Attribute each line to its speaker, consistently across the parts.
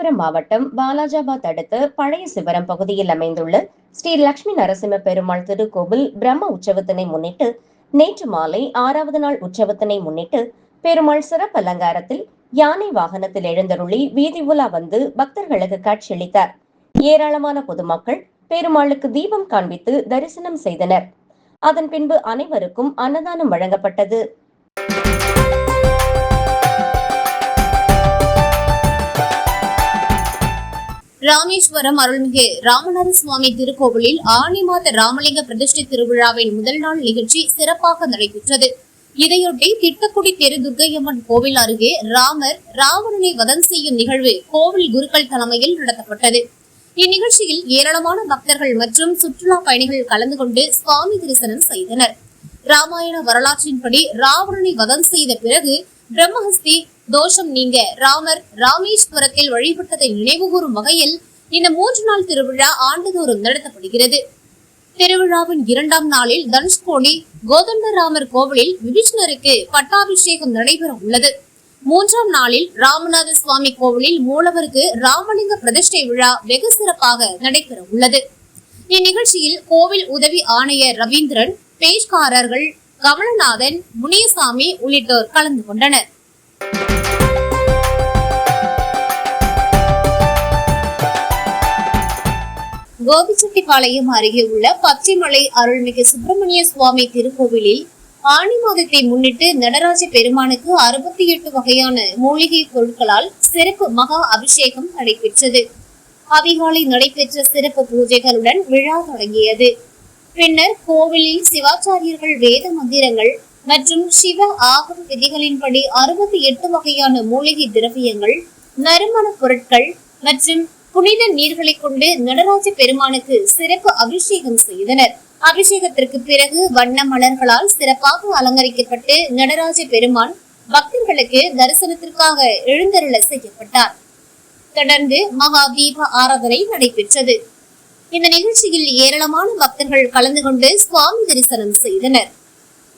Speaker 1: காஞ்சிபுரம் மாவட்டம் வாலாஜாபாத் அடுத்த பழைய சிவரம் பகுதியில் அமைந்துள்ள ஸ்ரீ லட்சுமி நரசிம்ம பெருமாள் திருக்கோவில் பிரம்ம உற்சவத்தினை முன்னிட்டு நேற்று மாலை 6வது நாள் உற்சவத்தினை முன்னிட்டு பெருமாள் சிறப்பு அலங்காரத்தில் யானை வாகனத்தில் எழுந்தருளி வீதி உலா வந்து பக்தர்களுக்கு காட்சியளித்தார். ஏராளமான பொதுமக்கள் பெருமாளுக்கு தீபம் காண்பித்து தரிசனம் செய்தனர். அதன் பின்பு அனைவருக்கும் அன்னதானம் வழங்கப்பட்டது.
Speaker 2: ராமேஸ்வரம் அருள்மிகு ராமநாத சுவாமி திருக்கோவிலில் ஆனி மாத ராமலிங்க பிரதிஷ்டை திருவிழாவின் முதல் நாள் நிகழ்ச்சி சிறப்பாக நடைபெற்றது. இதையொட்டி திட்டக்குடி தெரு துர்க்கையம்மன் கோவில் அருகே ராமர் ராவணனை வதம் செய்யும் நிகழ்வு கோவில் குருக்கள் தலைமையில் நடத்தப்பட்டது. இந்நிகழ்ச்சியில் ஏராளமான பக்தர்கள் மற்றும் சுற்றுலா பயணிகள் கலந்து கொண்டு சுவாமி தரிசனம் செய்தனர். ராமாயண வரலாற்றின்படி ராவணனை வதம் செய்த பிறகு பிரம்மஹஸ்தி தோஷம் நீங்க ராமர் ராமேஸ்வரத்தில் வழிபட்டதை நினைவுகூரும் வகையில் இந்த 3 நாள் திருவிழா ஆண்டுதோறும் நடத்தப்படுகிறது. திருவிழாவின் 2ஆம் நாளில் தனுஷ்கோடி கோதண்டராமர் கோவிலில் விபீஷ்ணருக்கு பட்டாபிஷேகம் நடைபெற உள்ளது. 3ஆம் நாளில் ராமநாத சுவாமி கோவிலில் மூலவருக்கு ராமலிங்க பிரதிஷ்டை விழா வெகு சிறப்பாக நடைபெற உள்ளது. இந்நிகழ்ச்சியில் கோவில் உதவி ஆணையர் ரவீந்திரன், பேஷ்காரர்கள் கமலநாதன், முனியசாமி உள்ளிட்டோர் கலந்து கொண்டனர். கோபிச்செட்டிப்பாளையம் அருகே உள்ள பச்சைமலை அருள்மிகு சுப்பிரமணிய சுவாமி திருக்கோவிலில் ஆனி மாதத்தை முன்னிட்டு நடராஜ பெருமானுக்கு 68 வகையான மூலிகை பொருட்களால் சிறப்பு மகா அபிஷேகம் நடைபெற்றது. அதிகாலை நடைபெற்ற சிறப்பு பூஜைகளுடன் விழா தொடங்கியது. பின்னர் கோவிலில் சிவாச்சாரியர்கள் வேத மந்திரங்கள் மற்றும் சிவ ஆகம விதிகளின்படி 68 வகையான மூலிகை திரவியங்கள், நறுமண பொருட்கள் மற்றும் புனித நீர்களை கொண்டு நடராஜ பெருமானுக்கு சிறப்பு அபிஷேகம் செய்தனர். அபிஷேகத்திற்கு பிறகு வண்ண மலர்களால் சிறப்பாக அலங்கரிக்கப்பட்டு நடராஜ பெருமான் பக்தர்களுக்கு தரிசனத்திற்காக எழுந்தருள செய்யப்பட்டார். தொடர்ந்து மகா தீப ஆராதனை நடைபெற்றது. இந்த நிகழ்ச்சியில் ஏராளமான பக்தர்கள் கலந்து கொண்டு சுவாமி தரிசனம் செய்தனர்.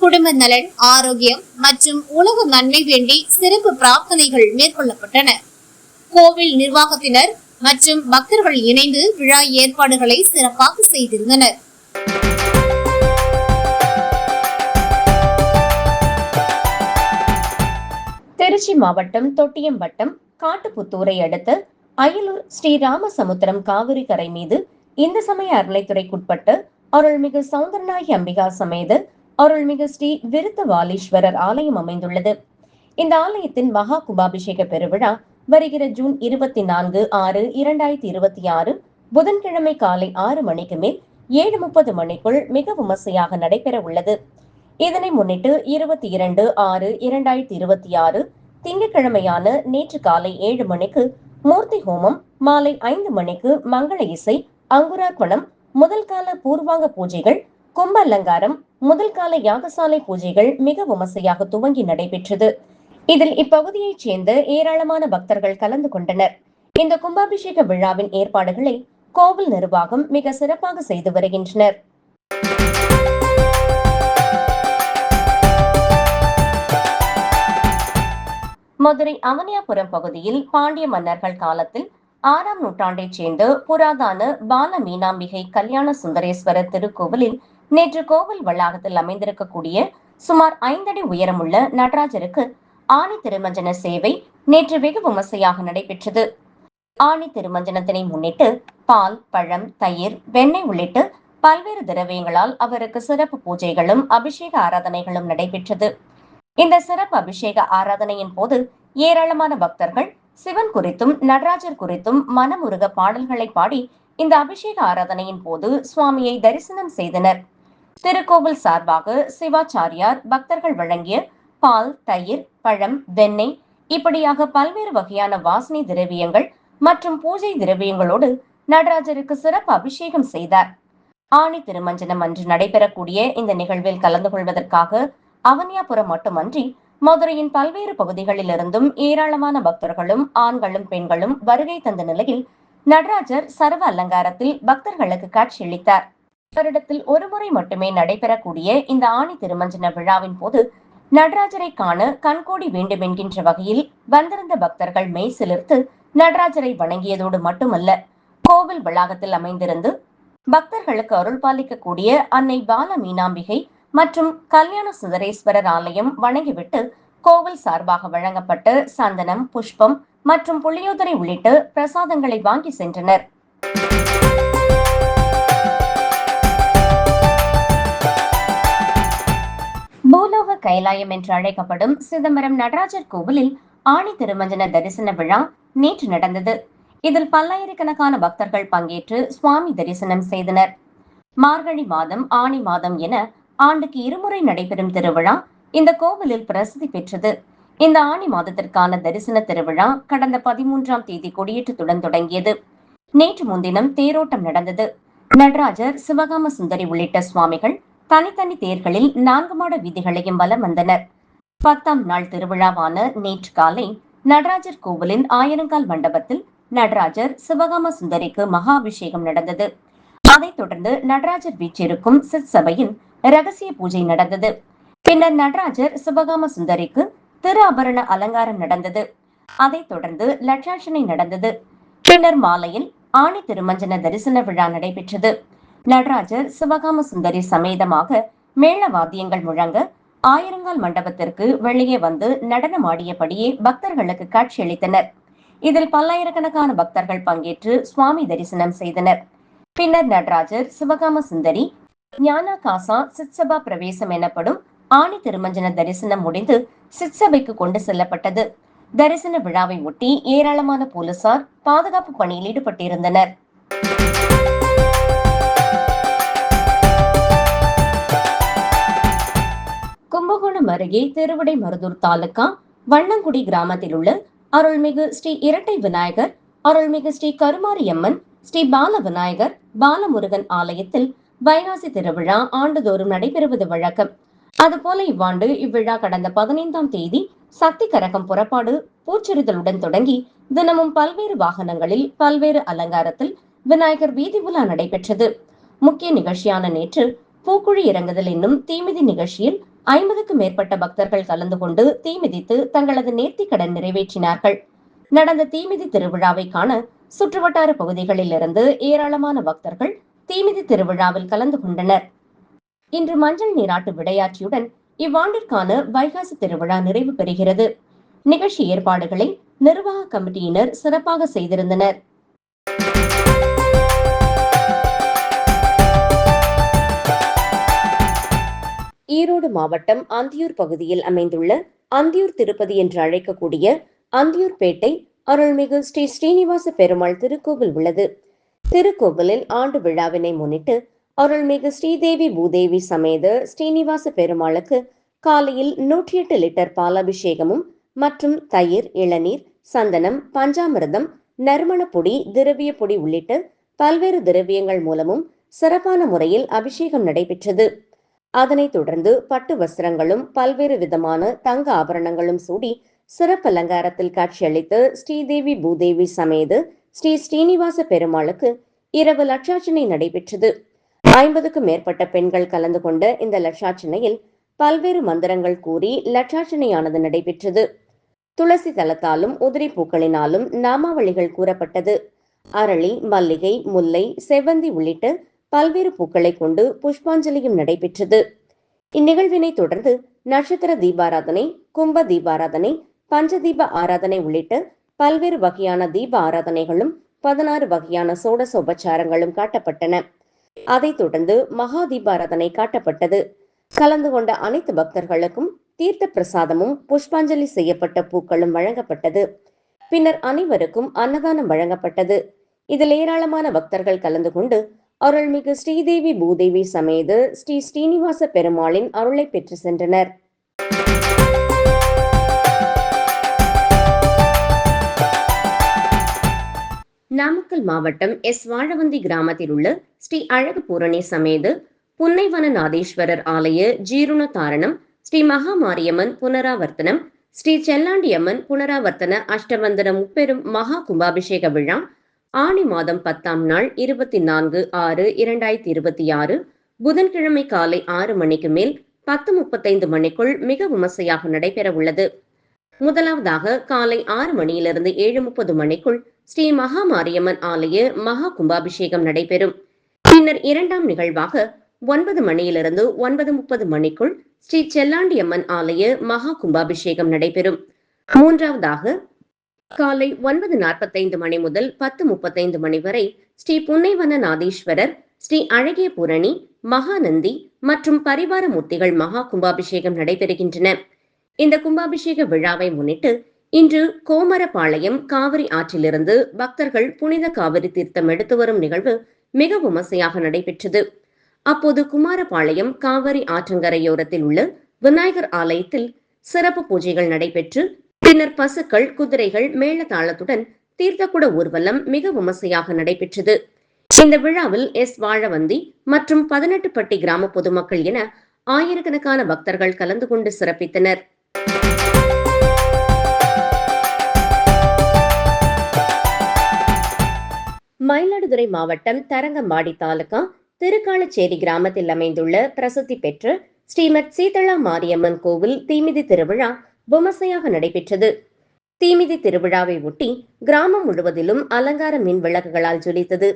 Speaker 2: குடும்ப நலன், ஆரோக்கியம் மற்றும் உலக நன்மை வேண்டி சிறப்பு பிரார்த்தனைகள் மேற்கொள்ளப்பட்டன. கோவில் நிர்வாகத்தினர் மற்றும் பக்தர்கள் இணைந்து விழா ஏற்பாடுகளை சிறப்பாக செய்திருந்தனர்.
Speaker 1: திருச்சி மாவட்டம் தொட்டியம் வட்டம் காட்டுப்புத்தூரை அடுத்த அயலூர் ஸ்ரீராமசமுத்திரம் காவிரி கரை மீது இந்து சமய அறநிலைத்துறைக்குட்பட்ட அருள்மிகு சௌந்தரநாயகி அம்பிகா சமேத அருள்மிகு ஸ்ரீ விருத்தவாலீஸ்வரர் ஆலயம் அமைந்துள்ளது. இந்த ஆலயத்தின் மகா கும்பாபிஷேக பெருவிழா வருகிற ஜூன் 24/6/2026 புதன்கிழமை காலை 6 மணிக்கு மேல் 7:30 மணிக்குள் மிக விமர்சையாக நடைபெற உள்ளது. இதனை முன்னிட்டு 22/6/2026 திங்கட்கிழமையான நேற்று காலை 7 மணிக்கு மூர்த்தி ஹோமம், மாலை 5 மணிக்கு மங்கள இசை, அங்குரார்ப்பணம், முதல் கால பூர்வாங்க பூஜைகள், கும்ப அலங்காரம், முதல் கால யாகசாலை பூஜைகள் மிக விமர்சையாக துவங்கி நடைபெற்றது. இதில் இப்பகுதியைச் சேர்ந்த ஏராளமான பக்தர்கள் கலந்து கொண்டனர். இந்த கும்பாபிஷேக விழாவின் ஏற்பாடுகளை கோவில் நிர்வாகம் மிக சிறப்பாக செய்து வருகின்றனர். மதுரை அவனியாபுரம் பகுதியில் பாண்டிய மன்னர்கள் காலத்தில் 6ஆம் நூற்றாண்டைச் சேர்ந்த புராதான பால மீனாம்பிகை கல்யாண சுந்தரேஸ்வரர் திருக்கோவிலில் நேற்று கோவில் வளாகத்தில் அமைந்திருக்கக்கூடிய சுமார் 5 அடி உயரமுள்ள நடராஜருக்கு ஆணி திருமஞ்சன சேவை நேற்று வெகு விமர்சையாக நடைபெற்றது. ஆணி திருமஞ்சனத்தினை முன்னிட்டு பால், பழம், தயிர், வெண்ணெய் உள்ளிட்ட பல்வேறு திரவியங்களால் அவருக்கு சிறப்பு பூஜைகளும் அபிஷேக ஆராதனைகளும் நடைபெற்றது. இந்த சிறப்பு அபிஷேக ஆராதனையின் போது ஏராளமான பக்தர்கள் சிவன் குறித்தும் நடராஜர் குறித்தும் மனமுருக பாடல்களை பாடி இந்த அபிஷேக ஆராதனையின் போது சுவாமியை தரிசனம் செய்தனர். திருக்கோவில் சார்பாக சிவாச்சாரியார் பக்தர்கள் வழங்கிய பால், தயிர், பழம், வெண்ணெய் இப்படியாக பல்வேறு வகையான வாசனை திரவியங்கள் மற்றும் பூஜை திரவியங்களோடு நடராஜருக்கு சிறப்பு அபிஷேகம் செய்தார். ஆணி திருமஞ்சனம் அன்று நடைபெறக்கூடிய இந்த நிகழ்வில் கலந்து கொள்வதற்காக அவனியாபுரம் மட்டுமன்றி மதுரையின் பல்வேறு பகுதிகளில் இருந்தும் ஏராளமான பக்தர்களும் ஆண்களும் பெண்களும் வருகை தந்த நிலையில் நடராஜர் சர்வ அலங்காரத்தில் பக்தர்களுக்கு காட்சியளித்தார். வருடத்தில் ஒருமுறை மட்டுமே நடைபெறக்கூடிய இந்த ஆணி திருமஞ்சன விழாவின் போது நடராஜரை காண கண்கோடி வேண்டும் என்கின்ற வகையில் வந்திருந்த பக்தர்கள் மெய் சிலிர்த்து நடராஜரை வணங்கியதோடு மட்டுமல்ல, கோவில் வளாகத்தில் அமைந்திருந்து பக்தர்களுக்கு அருள் பாலிக்கக்கூடிய அன்னை பால மீனாம்பிகை மற்றும் கல்யாண சுந்தரேஸ்வரர் ஆலயம் வணங்கிவிட்டு கோவில் சார்பாக வழங்கப்பட்ட சந்தனம், புஷ்பம் மற்றும் புளியோதரை உள்ளிட்ட பிரசாதங்களை வாங்கி சென்றனர். பூலோக கைலாயம் என்று அழைக்கப்படும் சிதம்பரம் நடராஜர் கோவிலில் ஆணி திருமஞ்சன தரிசன விழா நேற்று நடந்தது. இதில் பல்லாயிரக்கணக்கான பக்தர்கள் பங்கேற்று சுவாமி தரிசனம் செய்தனர். மார்கழி மாதம், ஆணி மாதம் என ஆண்டுக்கு இருமுறை நடைபெறும் திருவிழா இந்த கோவிலில் பிரசித்தி பெற்றது. இந்த ஆணி மாதத்திற்கான தரிசன திருவிழா கடந்த 13ஆம் தேதி கொடியேற்றத்துடன் தொடங்கியது. நேற்று முன்தினம் தேரோட்டம் நடந்தது. நடராஜர், சிவகாம சுந்தரி உள்ளிட்ட சுவாமிகள் தனித்தனி தேர்களில் 4 மாட வீதிகளையும் வலம் வந்தனர். 10ஆம் நாள் திருவிழாவான நேற்று காலை நடராஜர் கோவிலின் ஆயிரங்கால் மண்டபத்தில் நடராஜர், சிவகாம சுந்தரிக்கு மகா அபிஷேகம் நடந்தது. அதைத் தொடர்ந்து நடராஜர் வீற்றிருக்கும் சிற்சபையில் ரகசிய பூஜை நடந்தது. பின்னர் நடராஜர், சிவகாம சுந்தரிக்கு திரு ஆபரண அலங்காரம் நடந்தது. அதைத் தொடர்ந்து லட்சார்ச்சனை நடந்தது. பின்னர் மாலையில் ஆணி திருமஞ்சன தரிசன விழா நடைபெற்றது. நடராஜர், சிவகாம சுந்தரி சமேதமாக மேள வாத்தியங்கள் முழங்க ஆயிரங்கால் மண்டபத்திற்கு வெளியே வந்து நடனமாடியபடியே பக்தர்களுக்கு காட்சியளித்தனர். இதில் பல்லாயிரக்கணக்கான பக்தர்கள் பங்கேற்று சுவாமி தரிசனம் செய்தனர். பின்னர் நடராஜர், சிவகாம சுந்தரி ஞானா காசா சிற்சபா பிரவேசம் எனப்படும் ஆணி திருமஞ்சன தரிசனம் முடிந்து சிற்சபைக்கு கொண்டு செல்லப்பட்டது. தரிசன விழாவை ஒட்டி ஏராளமான போலீசார் பாதுகாப்பு பணியில் ஈடுபட்டிருந்தனர். கும்பகோணம் அருகே திருவிடைமருதூர் தாலுகா வண்ணங்குடி கிராமத்தில் உள்ள அருள்மிகு ஸ்ரீ இரட்டை விநாயகர், அருள்மிகு ஸ்ரீ கருமாரியம்மன், ஸ்ரீ பால விநாயகர், பாலமுருகன் ஆலயத்தில் வைகாசி திருவிழா ஆண்டுதோறும் நடைபெறுவது வழக்கம். அதுபோல இவ்வாண்டு இவ்விழா கடந்த 15ஆம் தேதி சக்தி கரகம் புறப்பாடு பூச்செறிதலுடன் தொடங்கி தினமும் பல்வேறு வாகனங்களில் பல்வேறு அலங்காரத்தில் விநாயகர் வீதி உலா நடைபெற்றது. முக்கிய நிகழ்ச்சியான நேற்று பூக்குழி இறங்குதல் என்னும் தீமிதி நிகழ்ச்சியில் 50க்கும் மேற்பட்ட பக்தர்கள் கலந்து கொண்டு தீமிதித்து தங்களது நேர்த்திக்கடன் நிறைவேற்றினார்கள். நடந்த தீமிதி திருவிழாவை காண சுற்றுவட்டார பகுதிகளில் இருந்து ஏராளமான பக்தர்கள் தீமிதி திருவிழாவில் கலந்து கொண்டனர். இன்று மஞ்சள் நீராட்டு விடையாட்சியுடன் இவ்வாண்டிற்கான வைகாசி திருவிழா நிறைவு பெறுகிறது. நிகழ்ச்சி ஏற்பாடுகளை நிர்வாக கமிட்டியினர் சிறப்பாக செய்திருந்தனர். ஈரோடு மாவட்டம் அந்தியூர் பகுதியில் அமைந்துள்ள அந்தியூர் திருப்பதி என்று அழைக்கக்கூடிய அந்தியூர்பேட்டை அருள்மிகு ஸ்ரீ ஸ்ரீனிவாச பெருமாள் திருக்கோவில் உள்ளது. திருக்கோவிலில் ஆண்டு விழாவினை முன்னிட்டு அருள்மிகு ஸ்ரீதேவி பூதேவி சமேத ஸ்ரீனிவாச பெருமாளுக்கு காலையில் 108 லிட்டர் பாலாபிஷேகமும் மற்றும் தயிர், இளநீர், சந்தனம், பஞ்சாமிர்தம், நறுமண பொடி, திரவிய பொடி உள்ளிட்ட பல்வேறு திரவியங்கள் மூலமும் சிறப்பான முறையில் அபிஷேகம் நடைபெற்றது. அதனைத் தொடர்ந்து பட்டு வஸ்திரங்களும் பல்வேறு விதமான தங்க ஆபரணங்களும் சூடி சிறப்பு அலங்காரத்தில் காட்சியளித்த ஸ்ரீதேவி பூதேவி சமேத ஸ்ரீ ஸ்ரீனிவாச பெருமாளுக்கு இரவு லட்சார்ச்சனை நடைபெற்றது. 50க்கும் மேற்பட்ட பெண்கள் கலந்து கொண்ட இந்த லட்சார்ச்சனையில் பல்வேறு மந்திரங்கள் கூறி லட்சார்ச்சனையானது நடைபெற்றது. துளசி தலத்தாலும் உதிரி பூக்களினாலும் நாமாவளிகள் கூறப்பட்டது. அரளி, மல்லிகை, முல்லை, செவ்வந்தி உள்ளிட்ட பல்வேறு பூக்களை கொண்டு புஷ்பாஞ்சலியும் நடைபெற்றது. இந்நிகழ்வினை தொடர்ந்து நட்சத்திர தீபாராதனை, கும்ப தீபாராதனை, பஞ்சதீப ஆராதனை உள்ளிட்ட பல்வேறு வகையான தீப ஆராதனைகளும் 16 வகையான சோடசோபச்சாரங்களும் காட்டப்பட்டன. அதைத் தொடர்ந்து மகா தீபாராதனை காட்டப்பட்டது. கலந்து கொண்ட அனைத்து பக்தர்களுக்கும் தீர்த்த பிரசாதமும் புஷ்பாஞ்சலி செய்யப்பட்ட பூக்களும் வழங்கப்பட்டது. பின்னர் அனைவருக்கும் அன்னதானம் வழங்கப்பட்டது. இதில் ஏராளமான பக்தர்கள் கலந்து கொண்டு அருள்மிகு ஸ்ரீதேவி பூதேவி சமேத ஸ்ரீ ஸ்ரீனிவாச பெருமாளின் அருளை பெற்று சென்றனர். நாமக்கல் மாவட்டம் எஸ். வாழவந்தி கிராமத்தில் உள்ள ஸ்ரீ அழகு பூரணி சமேத புன்னைவன நாதேஸ்வரர் ஆலய ஜீருண தாரணம், ஸ்ரீ மகாமாரியம்மன் புனராவர்த்தனம், ஸ்ரீ செல்லாண்டியம்மன் புனராவர்த்தன அஷ்டவந்தன முப்பெரும் மகா கும்பாபிஷேக விழா ஆணி மாதம் 10ஆம் நாள் 24/6/2026 புதன்கிழமை காலை 6 மணிக்கு மேல் 10:35 மணிக்குள் மிக விமர்சையாக நடைபெற உள்ளது. முதலாவதாக காலை 6 மணியிலிருந்து 7:30 மணிக்குள் ஸ்ரீ மகா மாரியம்மன் ஆலய மகா கும்பாபிஷேகம் நடைபெறும். பின்னர் இரண்டாம் நிகழ்வாக 9 மணியிலிருந்து 9:30 மணிக்குள் ஸ்ரீ செல்லாண்டியம்மன் ஆலய மகா கும்பாபிஷேகம் நடைபெறும். மூன்றாவதாக காலை 9:45 மணி முதல் 10:35 மணி வரை ஸ்ரீ புன்னைவன நாதீஸ்வரர், ஸ்ரீ அழகிய பூரணி, மகாநந்தி மற்றும் பரிவார மூர்த்திகள் மகா கும்பாபிஷேகம் நடைபெறுகின்றன. இந்த கும்பாபிஷேக விழாவை முன்னிட்டு இன்று கோமரபாளையம் காவிரி ஆற்றிலிருந்து பக்தர்கள் புனித காவிரி தீர்த்தம் எடுத்து வரும் நிகழ்வு மிக விமர்சையாக நடைபெற்றது. அப்போது குமாரபாளையம் காவிரி ஆற்றங்கரையோரத்தில் உள்ள விநாயகர் ஆலயத்தில் சிறப்பு பூஜைகள் நடைபெற்று பின்னர் பசுக்கள், குதிரைகள் மேளதாளத்துடன் தீர்த்தக்குட ஊர்வலம் மிக விமர்சையாக நடைபெற்றது. இந்த விழாவில் எஸ். வாழவந்தி மற்றும் 18 பட்டி கிராம பொதுமக்கள் என ஆயிரக்கணக்கான பக்தர்கள் கலந்து கொண்டு சிறப்பித்தனர். மயிலாடுதுறை மாவட்டம் தரங்கம்பாடி தாலுகா திருக்காலச்சேரி கிராமத்தில் அமைந்துள்ள பிரசித்தி பெற்ற ஸ்ரீமத் சீதளா மாரியம்மன் கோவில் தீமிதி திருவிழா விமர்சையாக நடைபெற்றது. தீமிதி திருவிழாவை ஒட்டி கிராமம் முழுவதிலும் அலங்கார மின் விளக்குகளால் ஜொலித்தது.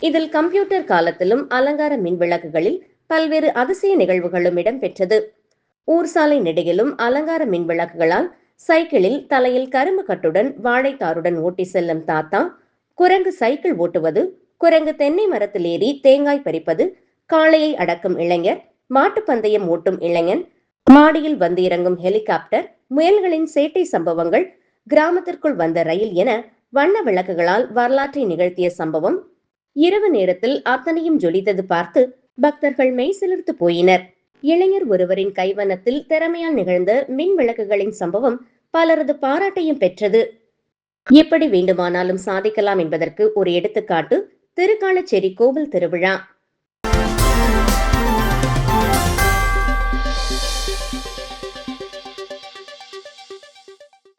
Speaker 1: இதில் கம்ப்யூட்டர் காலத்திலும் அலங்கார மின் விளக்குகளில் பல்வேறு அதிசய நிகழ்வுகளும் இடம்பெற்றது. ஊர் சாலை நெடுகிலும் அலங்கார மின் விளக்குகளால் சைக்கிளில் தலையில் கரும்பு கட்டுடன் வாழைத்தாருடன் ஓட்டி செல்லும் தாத்தா, குரங்கு சைக்கிள் ஓட்டுவது, குரங்கு தென்னை மரத்தில் ஏறி தேங்காய் பறிப்பது, காளையை அடக்கும் இளைஞர், மாட்டுப்பந்தயம் ஓட்டும் இளைஞன், மாடியில் வந்து இறங்கும் ஹெலிகாப்டர், முயல்களின் சேட்டை சம்பவங்கள், கிராமத்திற்குள் வந்த ரயில் என வண்ண விளக்குகளால் வரலாற்றை நிகழ்த்திய சம்பவம் இரவு நேரத்தில் அத்தனையும் ஜொலித்தது பார்த்து பக்தர்கள் மெய் சிலிர்த்து போயினர். இளைஞர் ஒருவரின் கைவண்ணத்தில் திறமையால் நிகழ்ந்த மின் விளக்குகளின் சம்பவம் பலரது பாராட்டையும் பெற்றது. எப்படி வேண்டுமானாலும் சாதிக்கலாம் என்பதற்கு ஒரு எடுத்துக்காட்டு திருக்காலச்சேரி கோவில் திருவிழா.